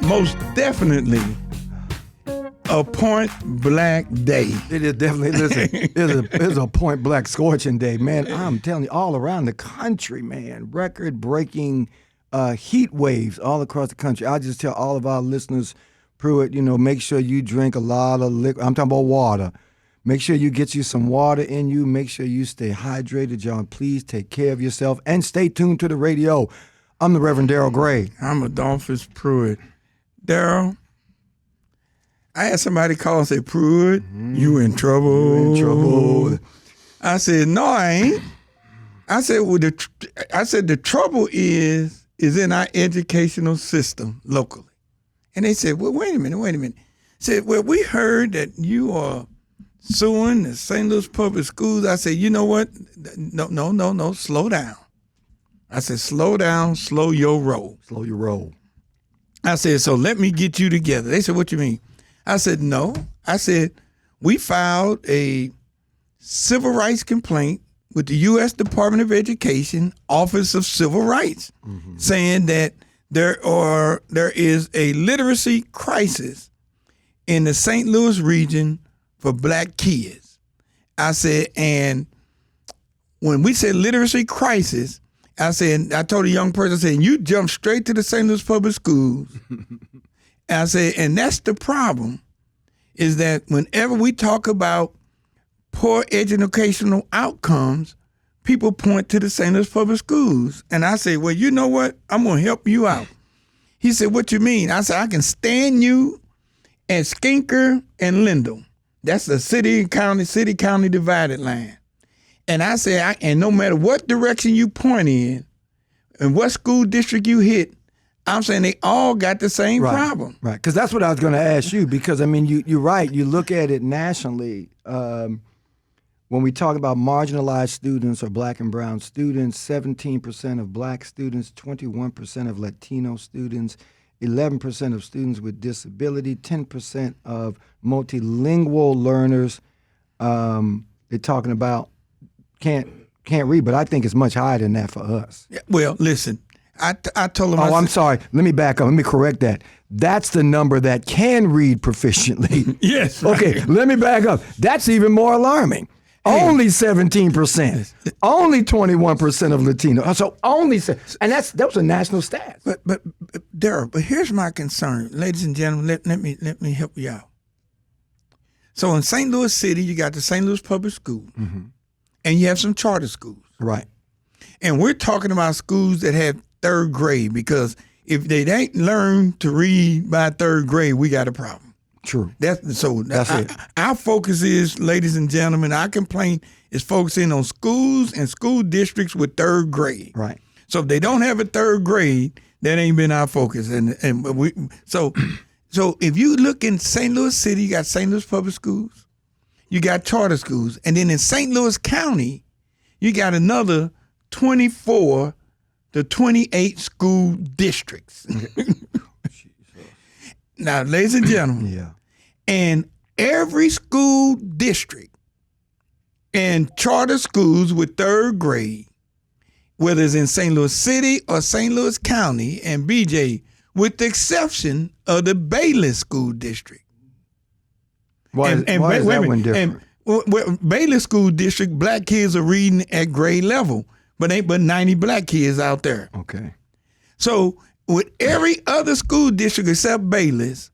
most definitely a point black day. It is definitely, listen, it's a point black scorching day, man. I'm telling you, all around the country, man, record-breaking heat waves all across the country. I just tell all of our listeners, Pruitt, make sure you drink a lot of liquid. I'm talking about water. Make sure you get you some water in you. Make sure you stay hydrated, y'all. Please take care of yourself and stay tuned to the radio. I'm the Reverend Darryl Gray. I'm Adolphus Pruitt. Darryl, I had somebody call and say, Pruitt, you in trouble. You in trouble. I said, no, I ain't. I said, well, the trouble is in our educational system locally. And they said, well, wait a minute. Said, well, we heard that you are suing the St. Louis Public Schools. I said, you know what? No, slow down. I said, slow down, slow your roll. Slow your roll. I said, so let me get you together. They said, what you mean? I said, no. I said, we filed a civil rights complaint with the U.S. Department of Education, Office of Civil Rights, saying that there is a literacy crisis in the St. Louis region for black kids. I said, and when we said literacy crisis, I told a young person, I said, you jump straight to the St. Louis Public Schools. And I said, and that's the problem, is that whenever we talk about poor educational outcomes, people point to the St. Louis Public Schools. And I say, well, you know what? I'm going to help you out. He said, what you mean? I said, I can stand you at Skinker and Lindell. That's the city-county divided line. And I said, and no matter what direction you point in and what school district you hit, I'm saying they all got the same problem. Right, because that's what I was going to ask you, because, I mean, you're right. You look at it nationally. When we talk about marginalized students or black and brown students, 17% of black students, 21% of Latino students, 11% of students with disability, 10% of multilingual learners. They're talking about can't read, but I think it's much higher than that for us. Yeah, well, listen, I told them. Oh, I'm sorry. Let me back up. Let me correct that. That's the number that can read proficiently. Yes. Okay, let me back up. That's even more alarming. Only 17%. Only 21% of Latino. So only, and those are national stats. But Darryl, but here's my concern, ladies and gentlemen. Let me help you out. So in St. Louis City, you got the St. Louis Public School, and you have some charter schools. Right. And we're talking about schools that have third grade, because if they ain't learned to read by third grade, we got a problem. True. That's it. Our focus is, ladies and gentlemen, our complaint is focusing on schools and school districts with third grade. Right. So if they don't have a third grade, that ain't been our focus. So if you look in St. Louis City, you got St. Louis Public Schools, you got charter schools, and then in St. Louis County, you got another 24 to 28 school districts. Now, ladies and gentlemen, and every school district and charter schools with third grade, whether it's in St. Louis City or St. Louis County, and BJ, with the exception of the Bailey School District. Why is that one different? Bailey School District, black kids are reading at grade level, but ain't but 90 black kids out there. Okay. So with every other school district except Bailey's,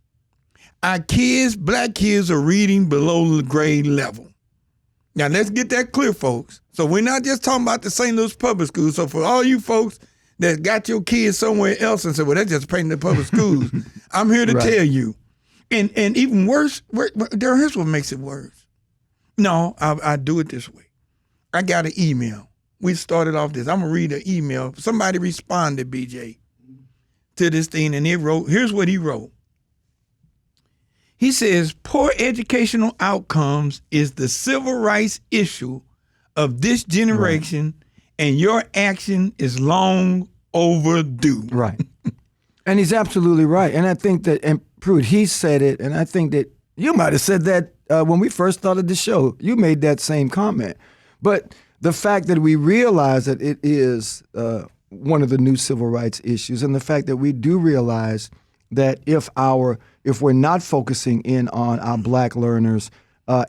our kids, black kids, are reading below the grade level. Now, let's get that clear, folks. So we're not just talking about the St. Louis Public Schools. So for all you folks that got your kids somewhere else and say, well, that's just painting the public schools, I'm here to tell you. And even worse, here's what makes it worse. No, I do it this way. I got an email. We started off this. I'm going to read an email. Somebody responded, BJ, to this thing, and here's what he wrote. He says, poor educational outcomes is the civil rights issue of this generation, and your action is long overdue. Right. And he's absolutely right. And I think that, and Pruitt, he said it, and I think that you might have said that when we first started the show. You made that same comment. But the fact that we realize that it is one of the new civil rights issues, and the fact that we do realize that if we're not focusing in on our black learners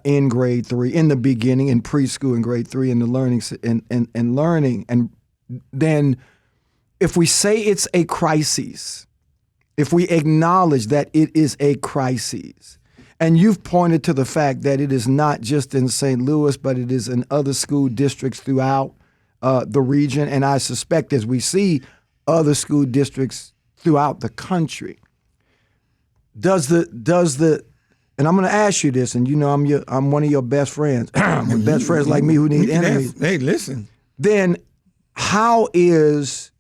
in grade 3, in the beginning, in preschool, in grade 3, in the learning and then if we say it's a crisis, if we acknowledge that it is a crisis, and you've pointed to the fact that it is not just in St. Louis, but it is in other school districts throughout the region, and I suspect as we see other school districts throughout the country, does the and I'm going to ask you this, and you know I'm one of your best friends, with best friends like me who need enemies. Hey, listen. Then how is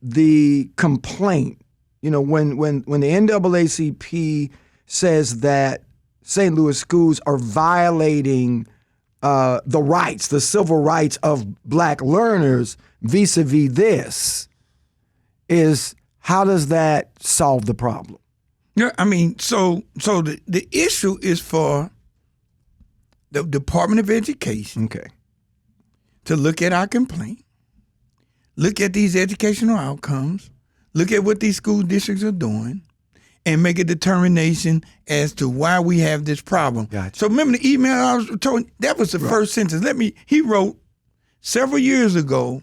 the complaint? You know, when the NAACP says that St. Louis schools are violating the civil rights of black learners vis-a-vis this, is how does that solve the problem? Yeah, I mean, so the issue is for the Department of Education to look at our complaint, look at these educational outcomes, look at what these school districts are doing, and make a determination as to why we have this problem. Gotcha. So remember the email I was told? That was the first sentence. He wrote several years ago,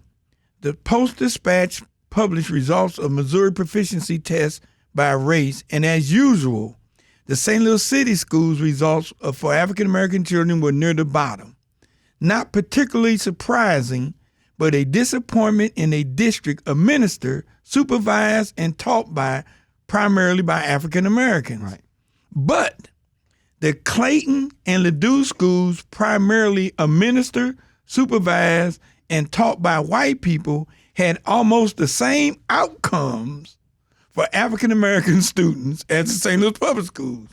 the Post-Dispatch published results of Missouri proficiency tests by race, and as usual, the St. Louis City schools results for African-American children were near the bottom. Not particularly surprising, but a disappointment in a district administered, supervised, and taught primarily by African-Americans. Right. But the Clayton and Ladue schools, primarily administered, supervised, and taught by white people, had almost the same outcomes for African-American students as the St. Louis public schools.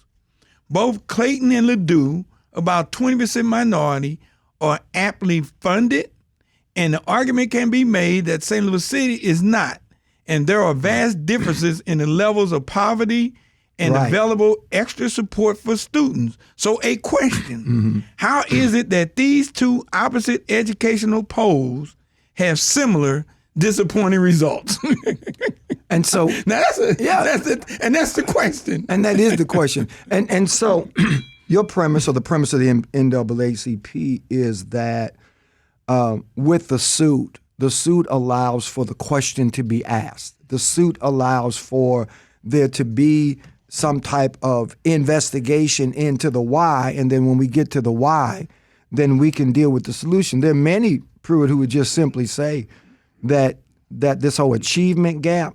Both Clayton and Ladue, about 20% minority, are aptly funded, and the argument can be made that St. Louis City is not. And there are vast differences in the levels of poverty and available extra support for students. So a question, how is it that these two opposite educational poles have similar disappointing results? And so now that's the question. And that is the question. And so your premise, or the premise of the NAACP, is that with the suit allows for the question to be asked. The suit allows for there to be some type of investigation into the why, and then when we get to the why, then we can deal with the solution. There are many, Pruitt, who would just simply say that this whole achievement gap,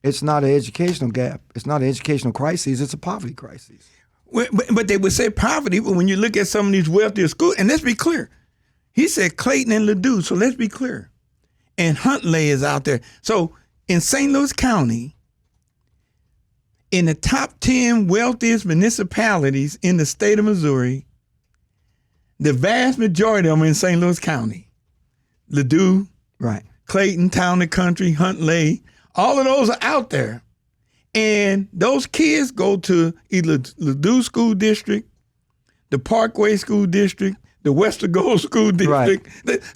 it's not an educational gap. It's not an educational crisis. It's a poverty crisis. But they would say poverty, but when you look at some of these wealthier schools, and let's be clear, he said Clayton and Ladue, so let's be clear. And Huntley is out there. So in St. Louis County, in the top 10 wealthiest municipalities in the state of Missouri, the vast majority of them are in St. Louis County. Ladue, Clayton, Town and Country, Huntley, all of those are out there. And those kids go to either Ladue School District, the Parkway School District, the Westergold School District.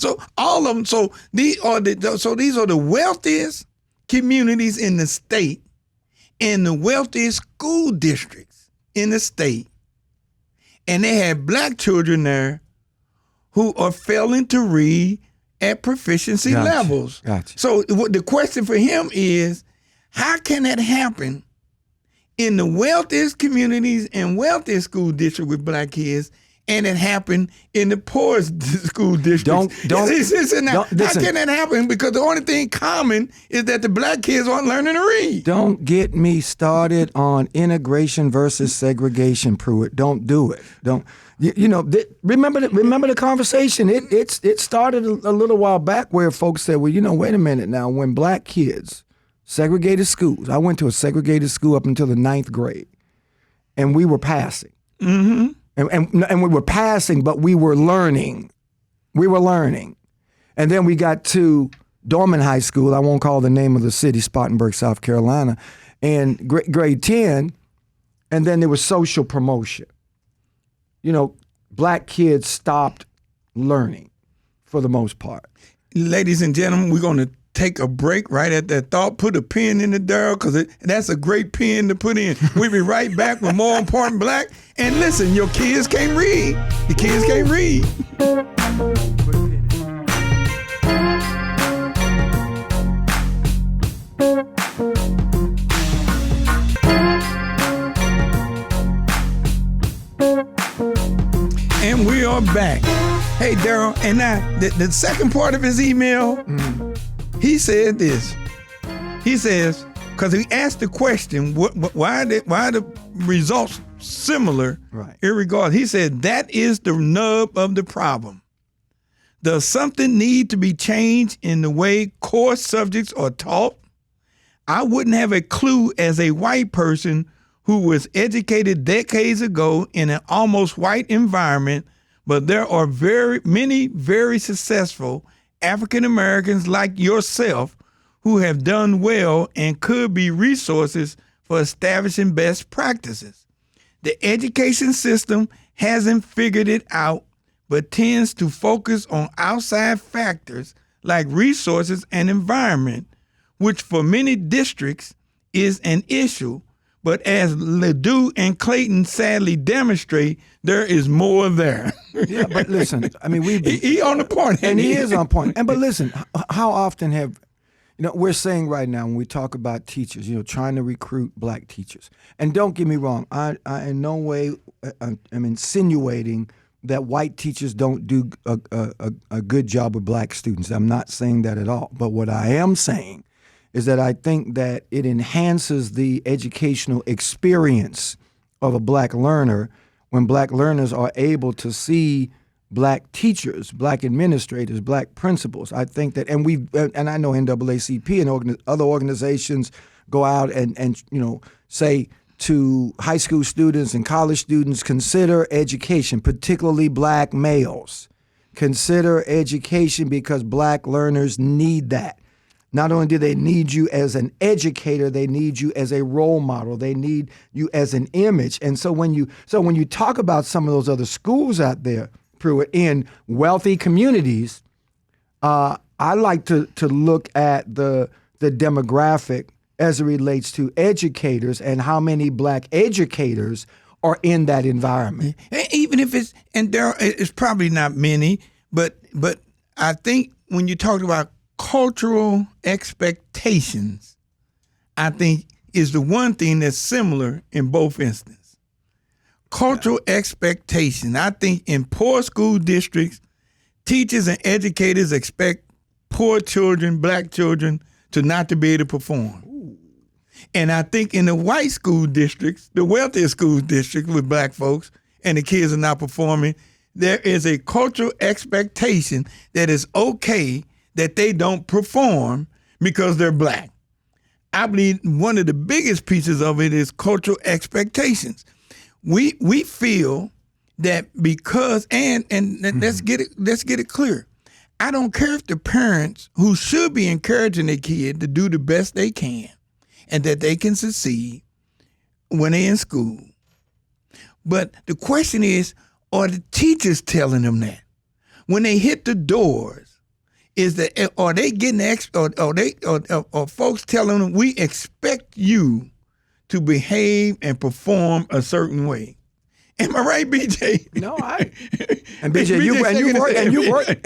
So all of them. So these are the wealthiest communities in the state and the wealthiest school districts in the state. And they have black children there who are failing to read at proficiency levels. So the question for him is, how can that happen in the wealthiest communities and wealthiest school district with black kids, and it happened in the poorest school districts? How can that happen? Because the only thing common is that the black kids aren't learning to read. Don't get me started on integration versus segregation, Pruitt. Don't do it. Don't. Remember the conversation. It started a little while back where folks said, well, wait a minute now. When black kids, segregated schools, I went to a segregated school up until the 9th grade, and we were passing. Mm-hmm. And we were passing, but we were learning. And then we got to Dorman High School. I won't call the name of the city, Spartanburg, South Carolina, and grade 10. And then there was social promotion. Black kids stopped learning for the most part. Ladies and gentlemen, we're going to take a break right at that thought, put a pin in the Darryl, because that's a great pin to put in. We'll be right back with more Important Black. And listen, your kids can't read. The kids can't read. And we are back. Hey, Darryl, and now the second part of his email, he said this. He says, because he asked the question, why are the results similar? Right. Irregardless, he said that is the nub of the problem. Does something need to be changed in the way core subjects are taught? I wouldn't have a clue as a white person who was educated decades ago in an almost white environment, but there are many very successful African Americans like yourself who have done well and could be resources for establishing best practices. The education system hasn't figured it out, but tends to focus on outside factors like resources and environment, which for many districts is an issue. But as Ledoux and Clayton sadly demonstrate, there is more there. Yeah, but listen, I mean, he on the point. And he is on point. But listen, how often have, we're saying right now when we talk about teachers, trying to recruit black teachers. And don't get me wrong, I in no way am insinuating that white teachers don't do a good job with black students. I'm not saying that at all. But what I am saying is that I think that it enhances the educational experience of a black learner when black learners are able to see black teachers, black administrators, black principals. I think that, and I know NAACP and other organizations go out and say to high school students and college students, consider education, particularly black males. Consider education because black learners need that. Not only do they need you as an educator, they need you as a role model. They need you as an image. And so when you talk about some of those other schools out there, Pruitt, in wealthy communities, I like to look at the demographic as it relates to educators and how many black educators are in that environment. Even if it's probably not many, but I think when you talk about cultural expectations, I think is the one thing that's similar in both instances. Cultural expectation. I think in poor school districts, teachers and educators expect poor children, black children, to not to be able to perform. Ooh. And I think in the white school districts, the wealthier school districts with black folks, and the kids are not performing, there is a cultural expectation that it's okay that they don't perform because they're black. I believe one of the biggest pieces of it is cultural expectations. We feel that because let's get it clear. I don't care if the parents who should be encouraging their kid to do the best they can and that they can succeed when they're in school. But the question is, are the teachers telling them that? When they hit the doors, are they getting or folks telling them we expect you to behave and perform a certain way? Am I right, BJ? No, and BJ,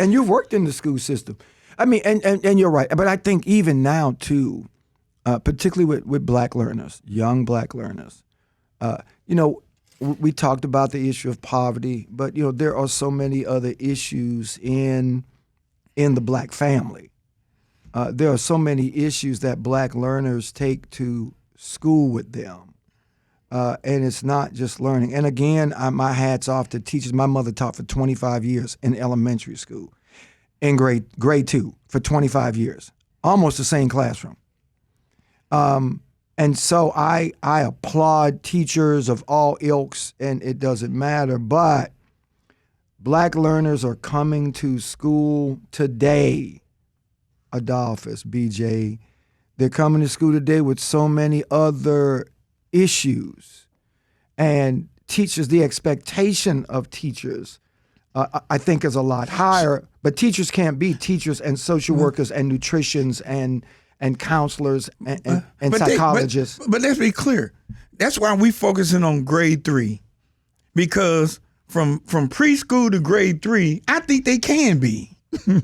you've worked in the school system. I mean, and you're right. But I think even now too, particularly with black learners, young black learners, we talked about the issue of poverty, but there are so many other issues in the black family. There are so many issues that black learners take to school with them. And it's not just learning. And again, my hat's off to teachers. My mother taught for 25 years in elementary school, in grade 2 for 25 years, almost the same classroom. And so I applaud teachers of all ilks, and it doesn't matter, but black learners are coming to school today, Adolphus, BJ. They're coming to school today with so many other issues. And teachers, the expectation of teachers I think is a lot higher. But teachers can't be teachers and social workers and nutritionists and counselors and psychologists. But let's be clear. That's why we focusing on grade 3, because from preschool to grade 3, I think they can be. I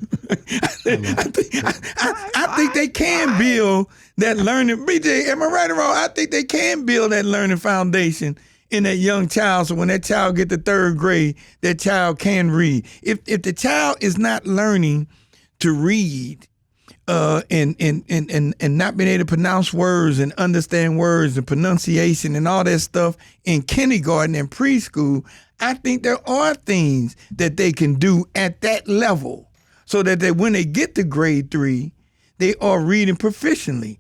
think they can build that learning. BJ, am I right or wrong? I think they can build that learning foundation in that young child, so when that child get to 3rd grade, that child can read. If the child is not learning to read and not being able to pronounce words and understand words and pronunciation and all that stuff in kindergarten and preschool, I think there are things that they can do at that level so that when they get to grade 3, they are reading proficiently.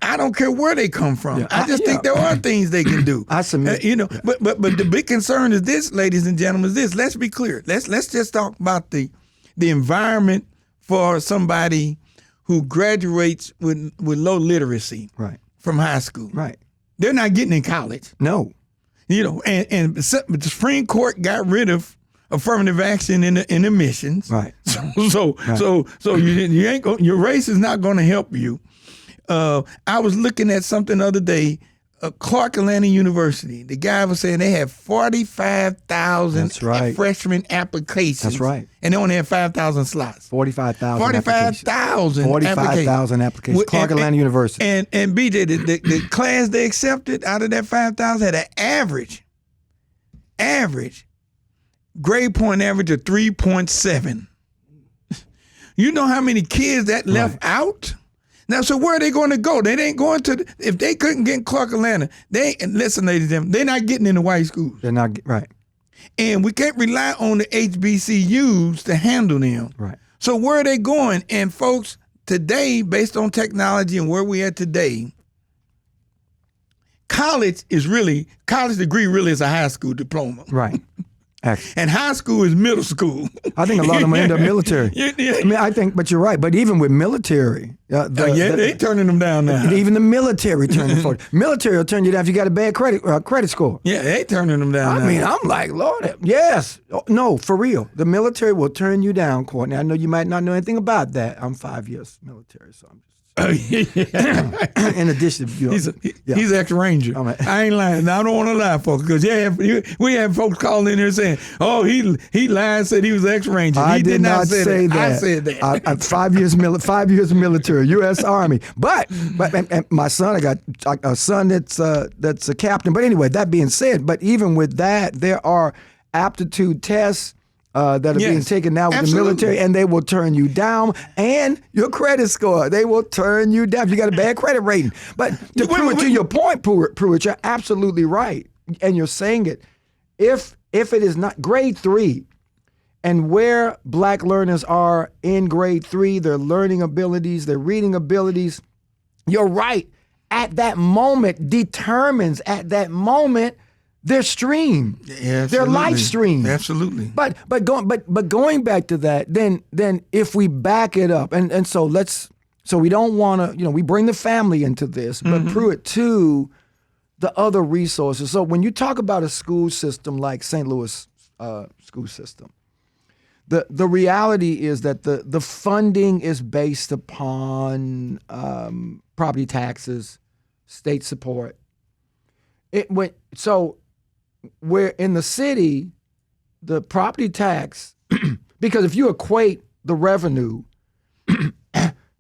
I don't care where they come from. Yeah, I just think there are things they can do. I submit. But the big concern is this, ladies and gentlemen, is this. Let's be clear. Let's just talk about the environment for somebody who graduates with low literacy from high school. Right. They're not getting in college. No. And the Supreme Court got rid of affirmative action in admissions. Right. So you ain't your race is not going to help you. I was looking at something the other day. Clark Atlanta University. The guy was saying they had 45,000 freshman applications. That's right. And they only had 5,000 slots. 45,000 applications. Clark Atlanta University. And BJ, the class they accepted out of that 5,000 had an average grade point average of 3.7. You know how many kids that left out? Now, so where are they going to go? They ain't going to, if they couldn't get in Clark Atlanta, listen, ladies and gentlemen, they're not getting into white schools. They're not, right. And we can't rely on the HBCUs to handle them. Right. So where are they going? And folks, today, based on technology and where we are today, college degree really is a high school diploma. Right. And high school is middle school. I think a lot of them end up military. I think, but you're right. But even with military, they turning them down now. Even the military turning for military will turn you down if you got a bad credit score. Yeah, they turning them down. I mean, I'm like, Lord, yes, no, for real. The military will turn you down, Courtney. I know you might not know anything about that. I'm 5 years military, so I'm just. In addition, he's ex-Ranger. I ain't lying. Now, I don't want to lie, folks, because we have folks calling in here saying, "Oh, he lied, said he was ex-Ranger." I did not say that. I said that. I'm 5 years military, U.S. Army. But and my son, I got a son that's a captain. But anyway, that being said, but even with that, there are aptitude tests that are being taken now with the military, and they will turn you down. And your credit score, they will turn you down if you got a bad credit rating. But to your point, Pruitt, you're absolutely right, and you're saying it. If it is not grade 3, and where black learners are in grade 3, their learning abilities, their reading abilities, you're right. At that moment determines their stream, their life stream. Absolutely. But going back to that, then if we back it up, and so we don't want to, we bring the family into this, but Pruitt too, the other resources. So when you talk about a school system like St. Louis school system, the reality is that the funding is based upon property taxes, state support. Where in the city, the property tax, because if you equate the revenue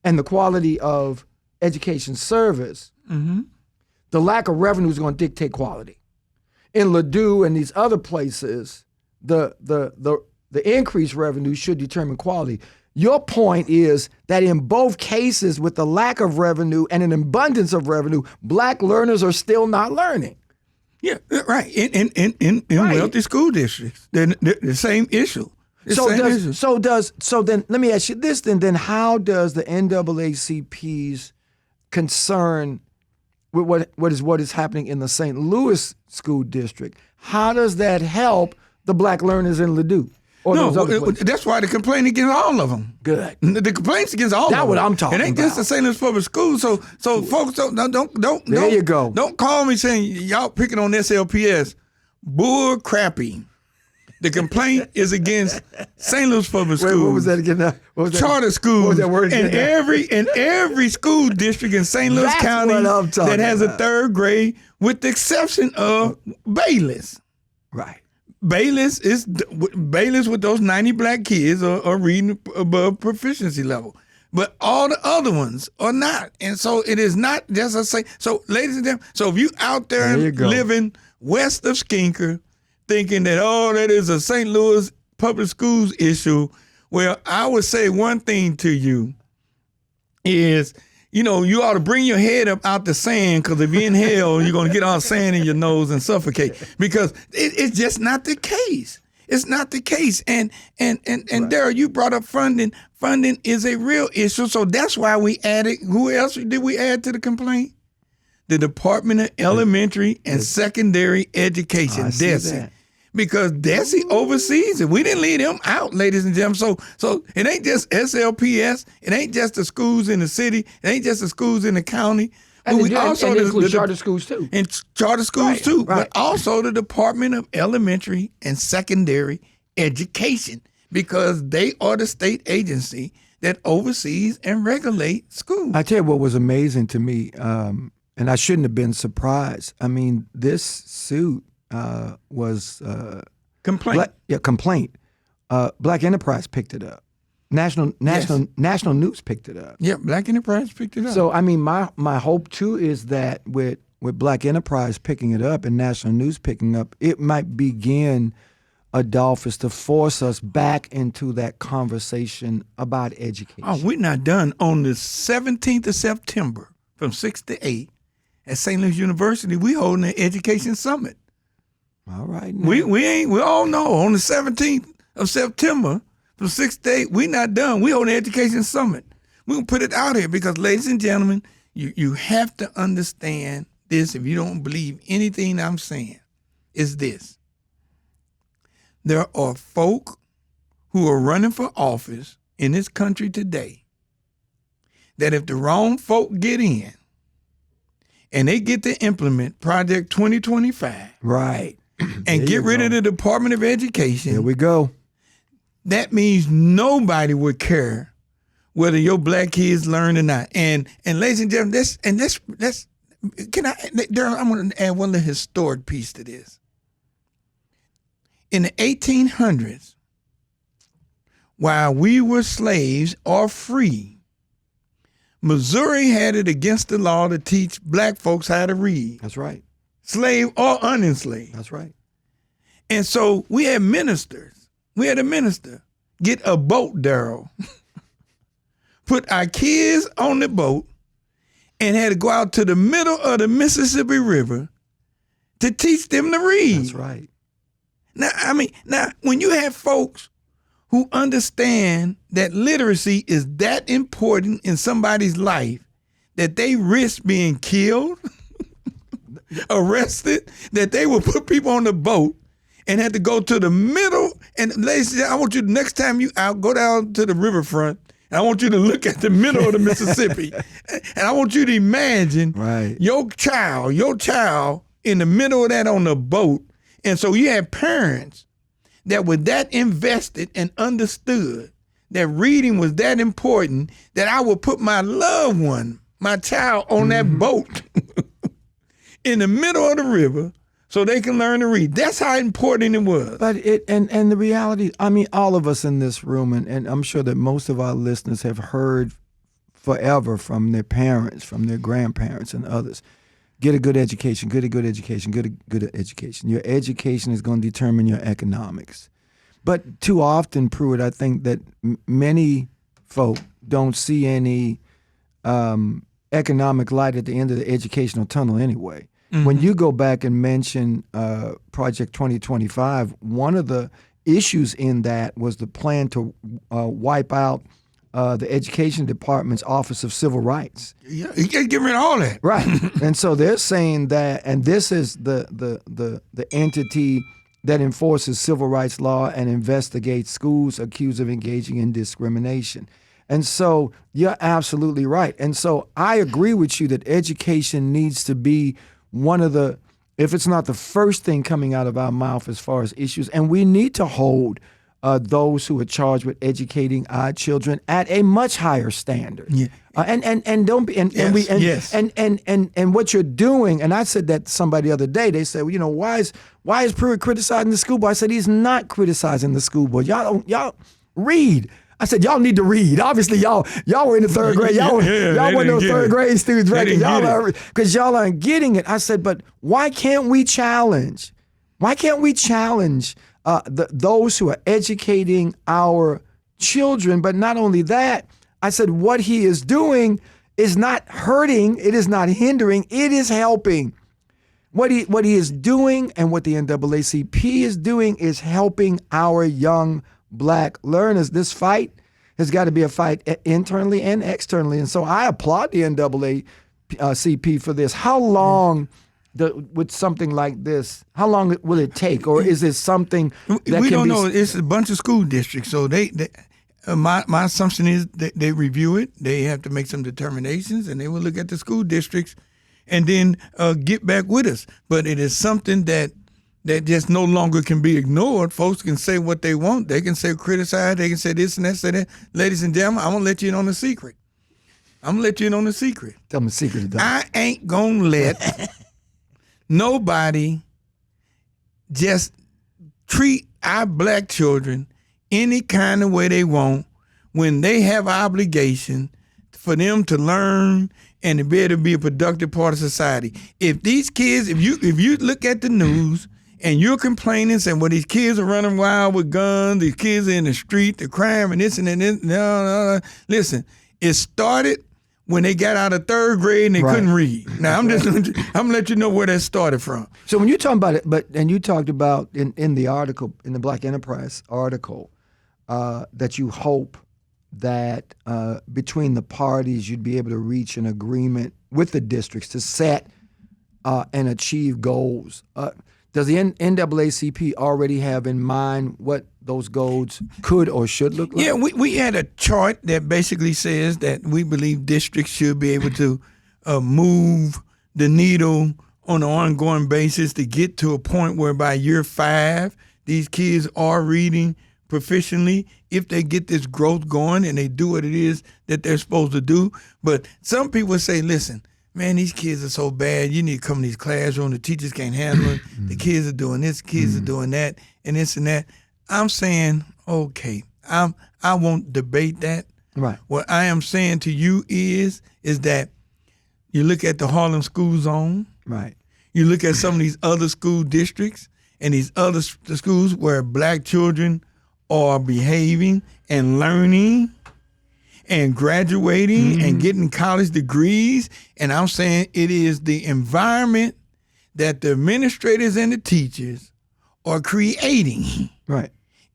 and the quality of education service, the lack of revenue is going to dictate quality. In Ladue and these other places, the increased revenue should determine quality. Your point is that in both cases, with the lack of revenue and an abundance of revenue, black learners are still not learning. Yeah, right. In wealthy school districts, they're the same issue. So then let me ask you this then how does the NAACP's concern with what is happening in the St. Louis school district, how does that help the black learners in Ladue? No, that's why the complaint against all of them. Good. The complaints against all of them. That's what I'm talking about. It ain't just the St. Louis Public Schools. So folks don't. There you go. Don't call me saying y'all picking on SLPS. Bull crappy. The complaint is against St. Louis Public Schools. Wait, what was that again? What was that? Charter schools. What was that word again? And every school district in St. Louis County that has a third grade, with the exception of Bayless. Right. Bayless with those 90 black kids are reading above proficiency level. But all the other ones are not. And so it is not just a say. So, ladies and gentlemen, so if you out there living west of Skinker thinking that, that is a St. Louis public schools issue, well, I would say one thing to you is, you ought to bring your head up out the sand, because if you're in hell, you're going to get all sand in your nose and suffocate, because it's just not the case. It's not the case. And right. Darryl, you brought up funding. Funding is a real issue. So that's why we added, who else did we add to the complaint? The Department of Elementary and Secondary Education, DESE. Because DESE oversees it. We didn't leave them out, ladies and gentlemen. So it ain't just SLPS. It ain't just the schools in the city. It ain't just the schools in the county. And we also include charter schools too. And charter schools too. Right. But also the Department of Elementary and Secondary Education, because they are the state agency that oversees and regulates schools. I tell you what was amazing to me, and I shouldn't have been surprised. I mean, this suit was complaint. Complaint. Black Enterprise picked it up. National News picked it up. Yeah, Black Enterprise picked it up. So I mean, my hope too is that with Black Enterprise picking it up and National News picking up, it might begin, Adolphus, to force us back into that conversation about education. Oh, we're not done. On the 17th of September, from 6 to 8, at St. Louis University, we holding an education summit. All right. We all know on the 17th of September, from 6 to 8, we're not done. We hold an education summit. We're going to put it out here because, ladies and gentlemen, you have to understand this. If you don't believe anything I'm saying, is this. There are folk who are running for office in this country today that if the wrong folk get in and they get to implement Project 2025, right, and get rid of the Department of Education, here we go. That means nobody would care whether your black kids learn or not. And ladies and gentlemen, Darryl, I'm going to add one little historic piece to this. In the 1800s, while we were slaves or free, Missouri had it against the law to teach black folks how to read. That's right. Slave or unenslaved. That's right. And so we had ministers. We had a minister get a boat, Darryl, put our kids on the boat, and had to go out to the middle of the Mississippi River to teach them to read. That's right. Now, when you have folks who understand that literacy is that important in somebody's life, that they risk being killed, arrested, that they will put people on the boat and had to go to the middle. And ladies and gentlemen, I want you, next time you out, go down to the riverfront, and I want you to look at the middle of the Mississippi. And I want you to imagine your child in the middle of that on the boat. And so you have parents that were that invested and understood that reading was that important that I would put my loved one, my child, on that boat in the middle of the river so they can learn to read. That's how important it was. But and the reality, I mean, all of us in this room, and I'm sure that most of our listeners have heard forever from their parents, from their grandparents and others. Get a good education, get a good education, get a good education. Your education is going to determine your economics. But too often, Pruitt, I think that many folk don't see any economic light at the end of the educational tunnel anyway. Mm-hmm. When you go back and mention Project 2025, one of the issues in that was the plan to wipe out the Education Department's Office of Civil Rights. Yeah, you can't get rid of all that. Right. And so they're saying that, and this is the entity that enforces civil rights law and investigates schools accused of engaging in discrimination. And so you're absolutely right. And so I agree with you that education needs to be one of the if it's not the first thing coming out of our mouth as far as issues. And we need to hold those who are charged with educating our children at a much higher standard. Yeah. And don't be and what you're doing. And I said that to somebody the other day. They said, well, why is Pruitt criticizing the school board? I said he's not criticizing the school board. Y'all read. I said, y'all need to read. Obviously, y'all were in the third grade. Y'all weren't no third grade students, right? Because y'all aren't getting it. I said, but why can't we challenge? Why can't we challenge those who are educating our children? But not only that, I said, what he is doing is not hurting. It is not hindering. It is helping. What he is doing and what the NAACP is doing is helping our young Black learners. This fight has got to be a fight internally and externally. And so I applaud the NAACP for this. How long with something like this, how long will it take? Or is it something that we don't know? It's a bunch of school districts. So my assumption is that they review it. They have to make some determinations, and they will look at the school districts and then get back with us. But it is something that just no longer can be ignored. Folks can say what they want. They can say criticize. They can say this and that, say that. Ladies and gentlemen, I'm going to let you in on the secret. Tell me the secret. I ain't going to let nobody just treat our Black children any kind of way they want when they have obligation for them to learn and to be able to be a productive part of society. If these kids, if you look at the news and you're complaining, saying, well, these kids are running wild with guns, these kids are in the street, the crime and this and that. No. Listen, it started when they got out of third grade and they couldn't read. Now, I'm going to let you know where that started from. So when you talk about it, and you talked about in the article, in the Black Enterprise article, that you hope that between the parties you'd be able to reach an agreement with the districts to set and achieve goals. Does the NAACP already have in mind what those goals could or should look like? Yeah, we had a chart that basically says that we believe districts should be able to move the needle on an ongoing basis to get to a point where by year 5, these kids are reading proficiently if they get this growth going and they do what it is that they're supposed to do. But some people say, listen, man, these kids are so bad. You need to come to these classrooms. The teachers can't handle it. The kids are doing this, kids are doing that, and this and that. I'm saying, okay, I won't debate that. Right. What I am saying to you is that you look at the Harlem school zone. Right. You look at some of these other school districts and these other schools where Black children are behaving and learning and graduating and getting college degrees. And I'm saying it is the environment that the administrators and the teachers are creating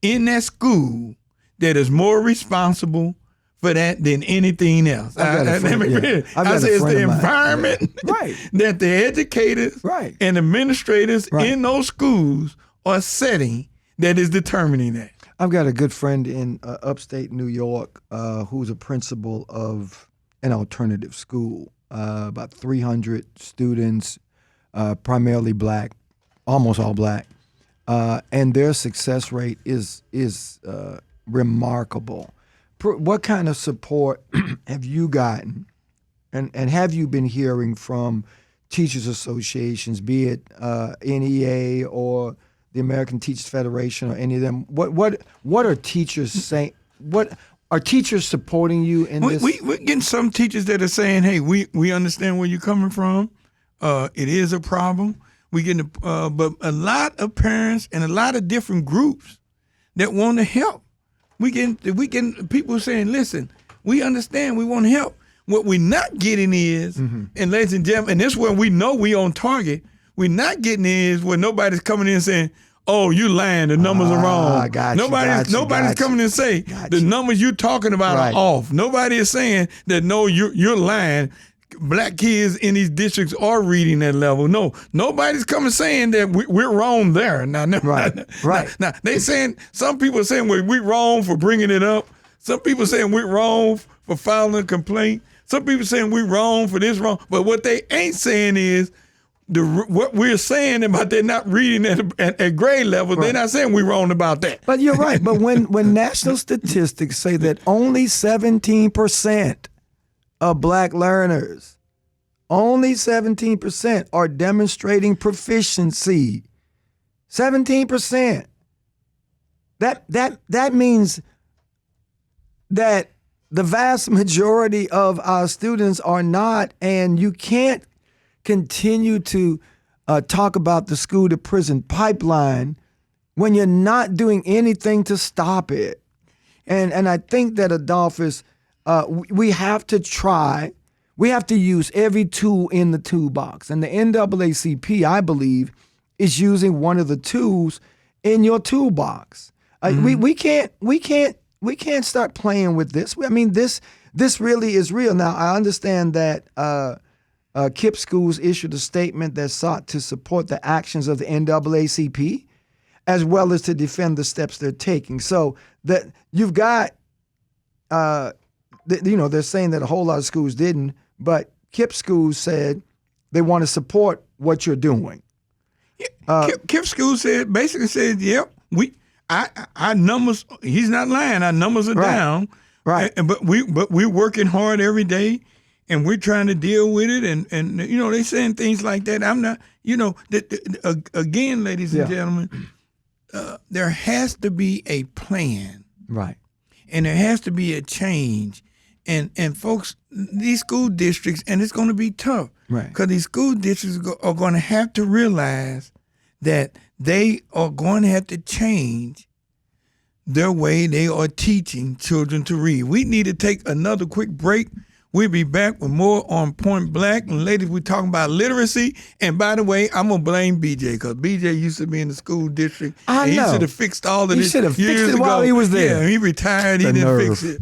in that school that is more responsible for that than anything else. I say it's the environment that the educators and administrators in those schools are setting that is determining that. I've got a good friend in upstate New York who's a principal of an alternative school, about 300 students, primarily Black, almost all Black, and their success rate is remarkable. What kind of support have you gotten, and have you been hearing from teachers associations, be it NEA or the American Teachers Federation or any of them? What are teachers saying? What are teachers supporting you in this? We're getting some teachers that are saying, hey, we understand where you're coming from. It is a problem. We getting but a lot of parents and a lot of different groups that want to help. We getting people saying, listen, we understand, we want to help. What we're not getting is, and ladies and gentlemen, and this is where we know we on target, we're not getting is where nobody's coming in and saying, oh, you lying, the numbers are wrong. Nobody's coming in and say the numbers you're talking about are off. Nobody is saying that, no, you're lying. Black kids in these districts are reading that level. No, nobody's coming saying that we're wrong there. Now, they saying, some people are saying we're wrong for bringing it up. Some people saying we're wrong for filing a complaint. Some people saying we're wrong for this, wrong. But what they ain't saying is what we're saying about they're not reading at grade level, they're not saying we're wrong about that. But you're right. But when national statistics say that only 17% of black learners, only 17% are demonstrating proficiency, 17%. That means that the vast majority of our students are not, and you can't continue to talk about the school to prison pipeline when you're not doing anything to stop it. And I think that, Adolphus, we have to use every tool in the toolbox. And the NAACP, I believe, is using one of the tools in your toolbox. We can't start playing with this. I mean, this really is real. Now, I understand that KIPP schools issued a statement that sought to support the actions of the NAACP, as well as to defend the steps they're taking. So that you've got, they're saying that a whole lot of schools didn't, but KIPP schools said they want to support what you're doing. KIPP schools basically said, yep, our numbers. He's not lying. Our numbers are down, right? But we're working hard every day, and we're trying to deal with it. And they saying things like that. I'm not. Again, ladies and gentlemen, there has to be a plan, right? And there has to be a change. And folks, these school districts, and it's going to be tough, right? Because these school districts are going to have to realize that they are going to have to change their way they are teaching children to read. We need to take another quick break. We'll be back with more on Point Black. And ladies, we're talking about literacy. And by the way, I'm going to blame BJ because BJ used to be in the school district. I know. He should have fixed all of this. He should have fixed years it while ago. he was there. Yeah, he retired. He didn't fix it.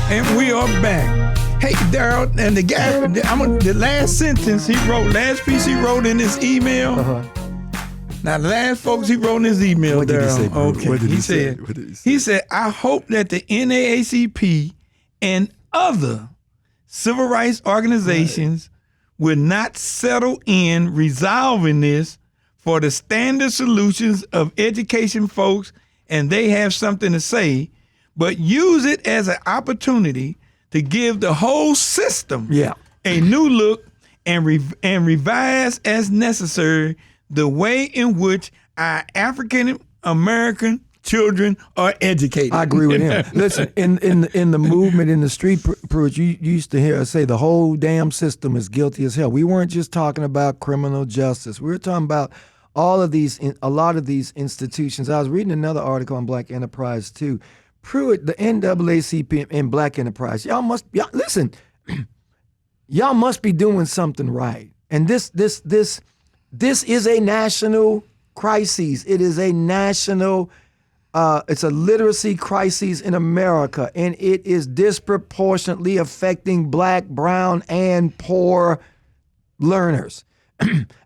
And we are back. Hey, Darryl, and the guy, the last sentence last piece he wrote in his email. Now, the last folks he wrote in his email, what did he say, Darryl. Okay, what did he said, he said, I hope that the NAACP and other civil rights organizations will not settle in resolving this for the standard solutions of education folks, and they have something to say, but use it as an opportunity to give the whole system a new look and revise as necessary the way in which our African American children are educated. I agree with him. Listen, in the movement in the street, Pruitt, you used to hear us say the whole damn system is guilty as hell. We weren't just talking about criminal justice. We were talking about a lot of these institutions. I was reading another article on Black Enterprise too. Pruitt, the NAACP and Black Enterprise, y'all must be doing something right. And this is a national crisis. It is a national. It's a literacy crisis in America, and it is disproportionately affecting Black, brown, and poor learners.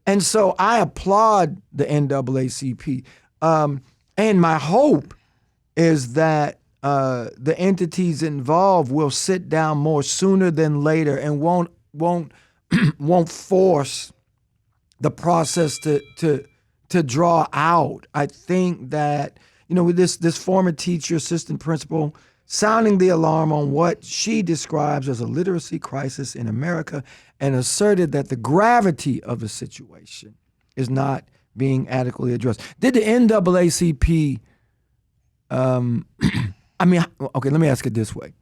And so I applaud the NAACP. And my hope is that the entities involved will sit down more sooner than later and won't force the process to draw out. I think that with this former teacher, assistant principal, sounding the alarm on what she describes as a literacy crisis in America, and asserted that the gravity of the situation is not being adequately addressed. Did the NAACP? Okay, let me ask it this way.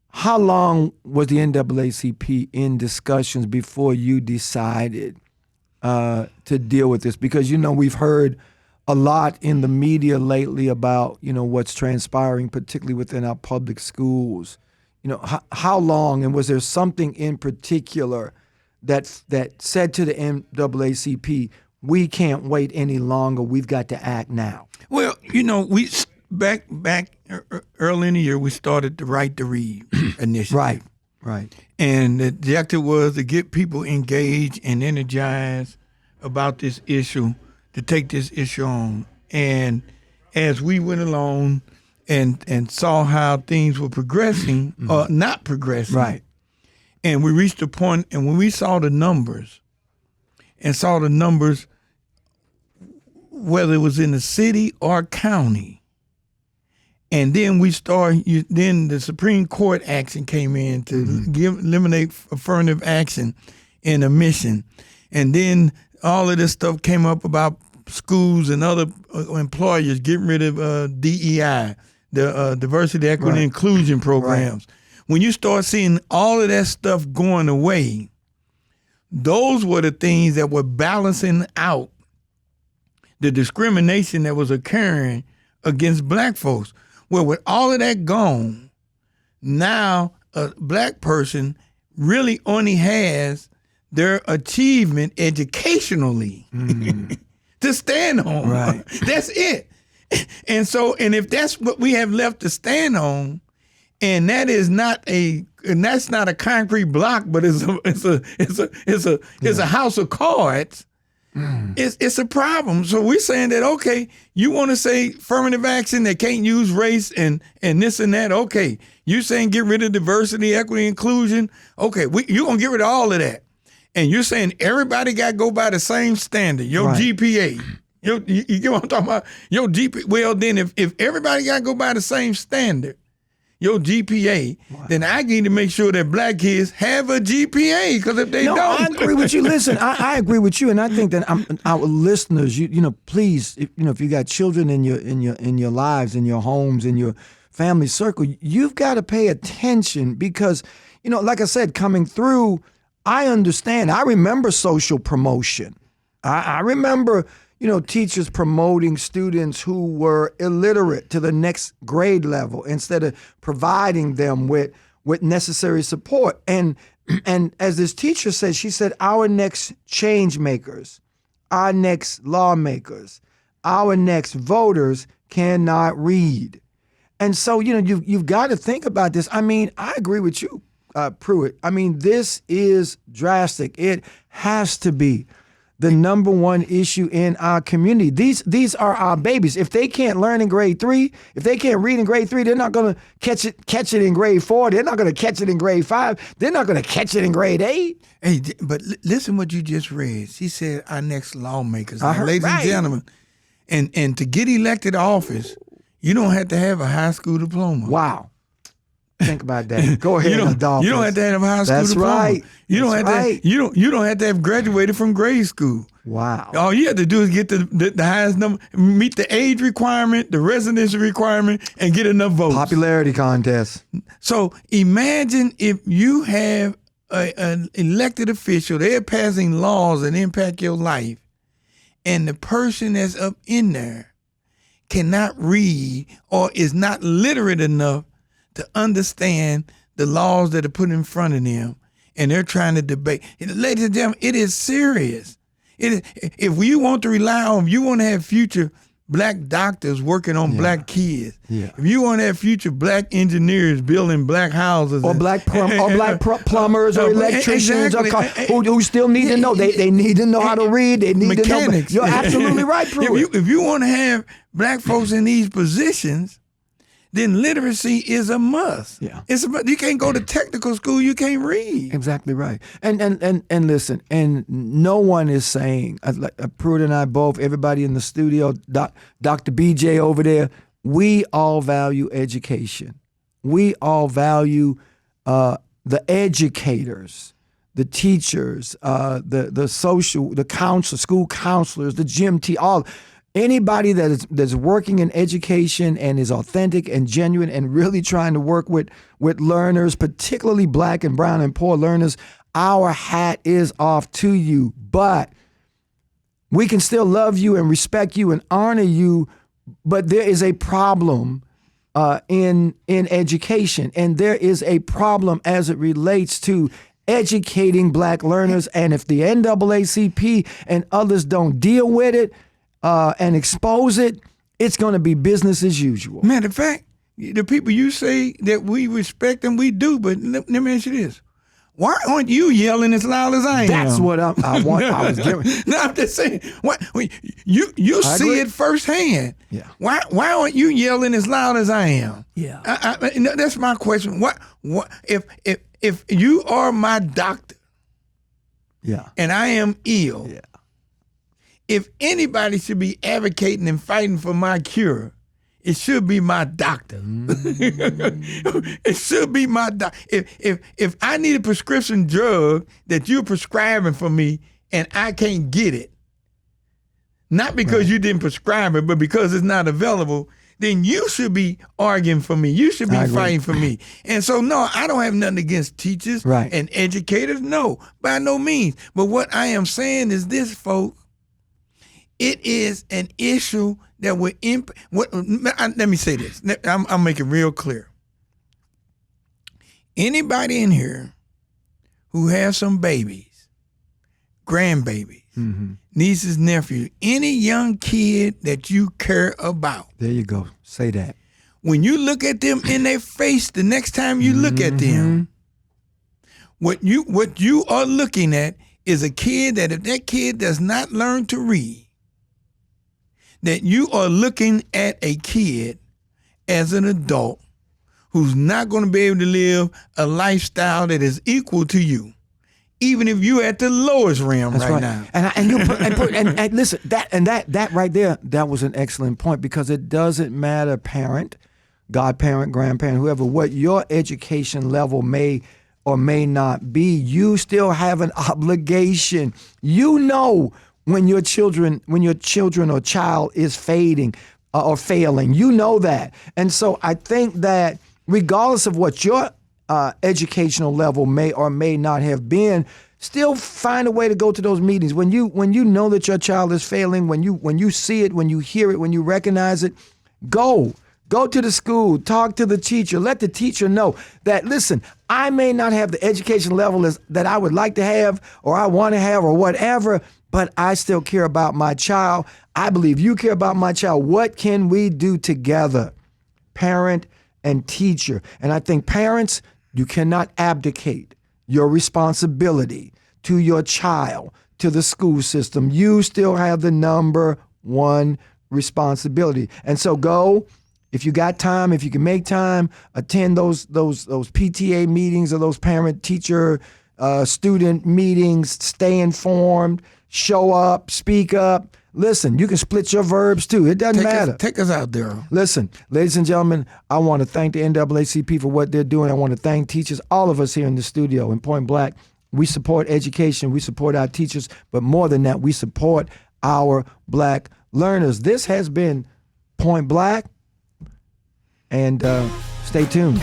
How long was the NAACP in discussions before you decided to deal with this? Because, we've heard a lot in the media lately about, what's transpiring, particularly within our public schools. How long, and was there something in particular that said to the NAACP, we can't wait any longer, we've got to act now? Well, we back early in the year, we started the Right to Read initiative. Right. And the objective was to get people engaged and energized about this issue to take this issue on. And as we went along and saw how things were progressing or not progressing, Right. and we reached a point, and when we saw the numbers, whether it was in the city or county, and then then the Supreme Court action came in to eliminate affirmative action in admission. And then all of this stuff came up about schools and other employers getting rid of DEI, the diversity, equity, and inclusion programs. Right. When you start seeing all of that stuff going away, those were the things that were balancing out the discrimination that was occurring against black folks. Well, with all of that gone, now a black person really only has their achievement educationally to stand on. Right. That's it. And if that's what we have left to stand on, and that's not a concrete block, but it's a house of cards. It's a problem. So we're saying that, okay, you want to say affirmative action, they can't use race and this and that. Okay, you saying get rid of diversity, equity, inclusion. Okay, you're going to get rid of all of that. And you're saying everybody got to go by the same standard, your GPA. You get what I'm talking about? Your GPA. Well, then if everybody got to go by the same standard, your GPA, then I need to make sure that black kids have a GPA, because if they don't. I agree with you. Listen, I agree with you, and I think that our listeners, please, if you got children in your lives, in your homes, in your family circle, you've got to pay attention, because, like I said, coming through, I understand. I remember social promotion. I remember teachers promoting students who were illiterate to the next grade level instead of providing them with necessary support. And as this teacher said, she said, our next change makers, our next lawmakers, our next voters cannot read. And so, you've got to think about this. I mean, I agree with you, Pruitt. I mean, this is drastic. It has to be the number one issue in our community. These are our babies. If they can't learn in grade 3, if they can't read in grade 3, they're not going to catch it in grade 4. They're not going to catch it in grade 5. They're not going to catch it in grade 8. Hey, but listen what you just read. She said our next lawmakers. Now, ladies and gentlemen, and to get elected to office, you don't have to have a high school diploma. Wow. Think about that. Go ahead, Adolphus. You don't have to have a high school diploma. Right. You don't have to have graduated from grade school. Wow. All you have to do is get the highest number, meet the age requirement, the residency requirement, and get enough votes. Popularity contest. So imagine if you have an elected official, they're passing laws that impact your life, and the person that's up in there cannot read or is not literate enough to understand the laws that are put in front of them, and they're trying to debate. Ladies and gentlemen, it is serious. If you want to rely on, if you want to have future black doctors working on black kids, if you want to have future black engineers building black houses, or black plumbers or electricians, who still need to know. They need to know how to read. They need mechanics. to know. You're absolutely right, Pruitt. If you want to have black folks in these positions, then literacy is a must. Yeah. You can't go to technical school, you can't read. Exactly right. And listen, and no one is saying, Pruitt and I both, everybody in the studio, Dr. BJ over there, we all value education. We all value the educators, the teachers, the counselors, school counselors, the gym all. Anybody that's working in education and is authentic and genuine and really trying to work with learners, particularly black and brown and poor learners, our hat is off to you. But we can still love you and respect you and honor you, but there is a problem in education, and there is a problem as it relates to educating black learners. And if the NAACP and others don't deal with it, and expose it, it's going to be business as usual. Matter of fact, the people you say that we respect them, we do, but let me ask you this. why aren't you yelling as loud as I am? That's what I was giving. No, I'm just saying. What you see agree. it firsthand. Yeah. Why aren't you yelling as loud as I am? Yeah. That's my question. What if you are my doctor? Yeah. And I am ill. Yeah. If anybody should be advocating and fighting for my cure, it should be my doctor. It should be my doctor. If I need a prescription drug that you're prescribing for me and I can't get it, not because you didn't prescribe it, but because it's not available, then you should be arguing for me. You should be fighting for me. And so, no, I don't have nothing against teachers and educators. No, by no means. But what I am saying is this, folks. It is an issue that will let me say this. I'll make it real clear. Anybody in here who has some babies, grandbabies, nieces, nephews, any young kid that you care about. There you go. Say that. When you look at them in their face the next time you look at them, what you are looking at is a kid that if that kid does not learn to read, that you are looking at a kid as an adult who's not going to be able to live a lifestyle that is equal to you, even if you're at the lowest realm right now. And listen, that right there, that was an excellent point, because it doesn't matter, parent, godparent, grandparent, whoever, what your education level may or may not be. You still have an obligation. You know when your children or child is fading or failing. You know that. And so I think that regardless of what your educational level may or may not have been, still find a way to go to those meetings. When you know that your child is failing, when you see it, when you hear it, when you recognize it, go to the school, talk to the teacher, let the teacher know that, listen, I may not have the education level that I would like to have or I want to have or whatever, but I still care about my child. I believe you care about my child. What can we do together? Parent and teacher. And I think parents, you cannot abdicate your responsibility to your child, to the school system. You still have the number one responsibility. And so go, if you got time, if you can make time, attend those PTA meetings or those parent teacher student meetings, stay informed, show up, speak up. Listen, you can split your verbs too. It doesn't matter. Take us out, Darryl. Listen, ladies and gentlemen, I want to thank the NAACP for what they're doing. I want to thank teachers, all of us here in the studio in Point Black. We support education. We support our teachers. But more than that, we support our black learners. This has been Point Black. And stay tuned.